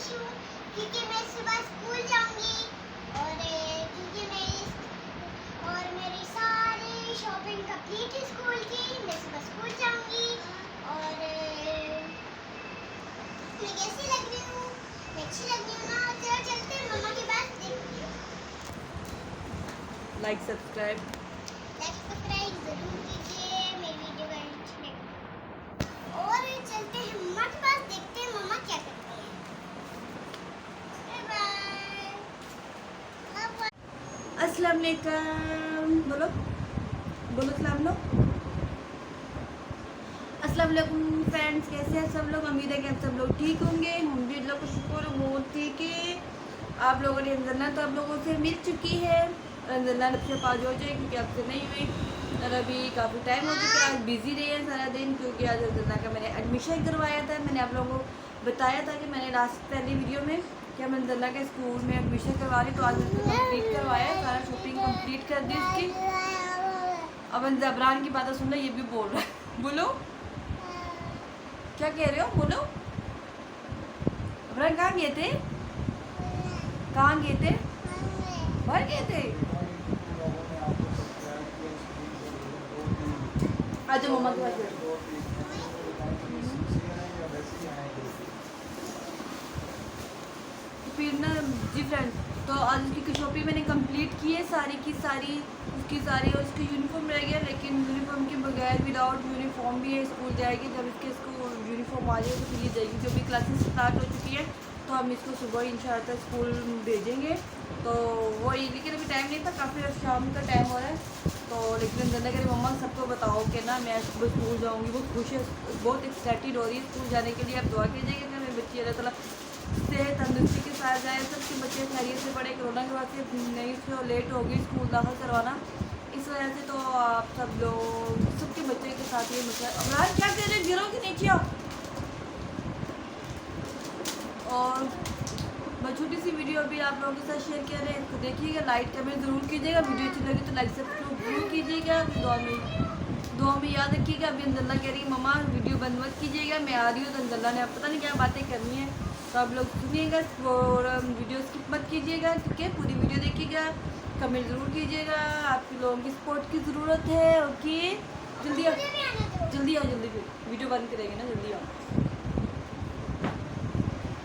खुश हूँ क्योंकि मैं सुबह स्कूल जाऊंगी और क्योंकि मेरी सारी शॉपिंग कंप्लीट है स्कूल की। मैं सुबह स्कूल जाऊंगी और मैं कैसी लग रही हूँ? मैं अच्छी लग रही हूँ ना? चलो चलते हैं मम्मा के पास, देखते हैं। लाइक सब्सक्राइब जरूर कीजिए, मेरी वीडियो को अच्छी लगे और चलते हैं मम्मा के पास, देखते हैं मम्मा क्या करती हैं। Bye bye. अस्सलाम वालेकुम बोलो बोलो अस्सलाम वालेकुम फ्रेंड्स, कैसे हैं सब लोग? उम्मीद है कि आप सब लोग ठीक होंगे। हम भी अल्लाह का शुक्र बहुत ठीक है। आप लोगों ने रमज़ान तो आप लोगों से मिल चुकी है, रमज़ान आपसे पाज हो जाए क्योंकि आपसे नहीं हुई और अभी काफ़ी टाइम हो चुका है। आज बिज़ी रही है सारा दिन क्योंकि आज रमज़ान का मैंने एडमिशन करवाया था। मैंने आप लोगों को बताया था कि मैंने लास्ट पहली वीडियो में कि हम रमज़ान के स्कूल में एडमिशन करवा रही, तो आज उसको कंप्लीट करवाया, सारा शॉपिंग कंप्लीट कर दी उसकी। अब जबरान की बातें सुन लो, ये भी बोल रहा है। बोलो क्या कह रहे हो? बोलो। अबरान कहाँ गए थे? कहाँ गए थे? बाहर गए थे। आज मम्मा के पास फिर ना जी फ्रेंड, तो आज उसकी शॉपिंग मैंने कंप्लीट की है सारी की सारी, उसकी सारी, और उसकी यूनिफॉर्म रह गया, लेकिन यूनिफॉर्म के बगैर विदाउट यूनिफॉर्म भी है स्कूल जाएगी। जब इसको यूनिफॉर्म आ जाएगी तो फिर ये जाएगी, जो भी क्लासेस स्टार्ट हो चुकी है तो हम इसको सुबह इंशाअल्लाह स्कूल भेजेंगे। तो वही, लेकिन अभी टाइम नहीं था, काफ़ी शाम का टाइम हो रहा है। तो लेकिन जल्दी करें मम्मा सबको बताओ कि ना मैं सुबह स्कूल जाऊँगी। बहुत खुश है, बहुत एक्साइटेड हो रही है स्कूल जाने के लिए। आप दुआ कीजिएगा कि मेरे बच्चे अल्लाह ताला सेहत तंदुरुस्ती के साथ जाए, सबके बच्चे खैरियत से पढ़े। कोरोना की वजह से नहीं तो लेट हो गई स्कूल दाखिल करवाना, इस वजह से। तो आप सब लोग सबके बच्चे के साथ ये मसला। अमरान क्या कर रहे, गिरो के नीचे आओ। और मैं छोटी सी वीडियो अभी आप लोगों के साथ शेयर कर रहे हैं, तो देखिएगा, लाइक कमेंट ज़रूर कीजिएगा। वीडियो अच्छी लगी तो लाइक सब्सक्राइब जरूर कीजिएगा। दुआ में याद रखिएगा। अभी अंजल्ला कह रही है मम्मा वीडियो बंद मत कीजिएगा, मैं आ रही हूँ। तो अंजल्ला ने अब पता नहीं क्या बातें करनी है, तो आप लोग सुनिएगा और वीडियो स्किप मत कीजिएगा, ठीक है? पूरी वीडियो देखिएगा, कमेंट ज़रूर कीजिएगा। आप लोगों की सपोर्ट की ज़रूरत है। ओके, जल्दी आओ जल्दी आओ जल्दी, फिर वीडियो बंद करेंगे ना, जल्दी आओ।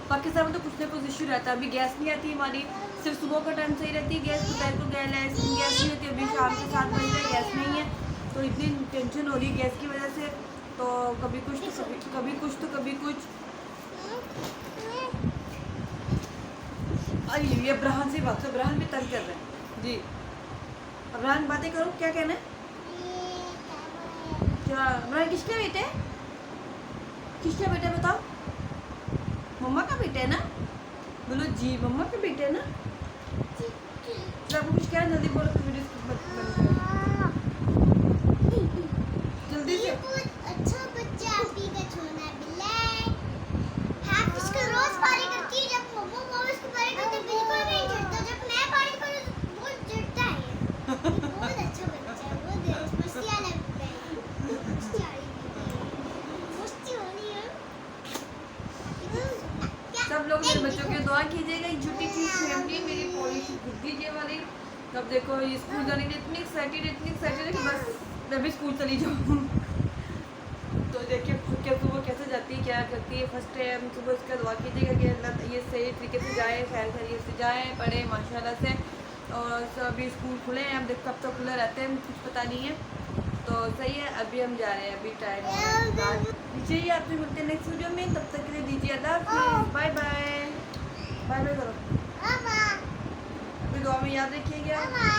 पाकिस्तान में तो कुछ ना कुछ इशू रहता है। अभी गैस नहीं आती हमारी, सिर्फ सुबह का टाइम सही रहती है गैस, दोपहर को गैस नहीं होती। अभी शाम के 7 बजे गैस नहीं है, तो इतनी टेंशन हो रही है गैस की वजह से। तो कभी कुछ तो कभी कुछ तो कभी कुछ। अरे ये अब्राहन से बात, अब्राहन भी तंग कर रहे हैं जी। अब्राहन बातें करो, क्या कहना है? क्या अब्राहन किसके बेटे? किसके बेटे बताओ? मम्मा का बेटा है ना? बोलो जी, मम्मा का बेटा है ना? आपको कुछ क्या, जल्दी बोलो, फिर वीडियो जल्दी से। अच्छा बच्चा अभी का छोना बिल्ला है, इसको रोज पानी करती है। जब मम्मा इसको पानी करते बिल्कुल नहीं चिढ़ता, जब मैं पानी करूँ तो बहुत चिढ़ता है। बहुत अच्छा बच्चा है, बहुत मस्ती वाला बच्चा है। मस्ती वाली है। सब लोग मेरे बच्चों की दुआ कीजिएगा। एक छोटी सी फैमिली मेरी पूरी बुद्धि जे वाली। तब देखो ये स्कूल जाने के लिए इतनी एक्साइटेड है कि बस मैं भी स्कूल चली जाऊँ। तो देखिए क्या सुबह कैसे जाती है, क्या करती है। फर्स्ट टाइम सुबह इसका दुआ कीजिएगा कि अल्लाह ये सही तरीके से जाए, खैर खैरियत से जाए, पढ़े माशाल्लाह से। और अभी स्कूल खुले हैं, अब कब तक खुले रहते हैं कुछ पता नहीं है। तो सही है, अभी हम जा रहे हैं, अभी टाइम चाहिए। आपसे मिलते हैं नेक्स्ट वीडियो में, तब तक के लिए दीजिए अल्लाह हाफ़िज़, बाय बाय। बाय बाय करो, अभी दुआ में याद रखिएगा।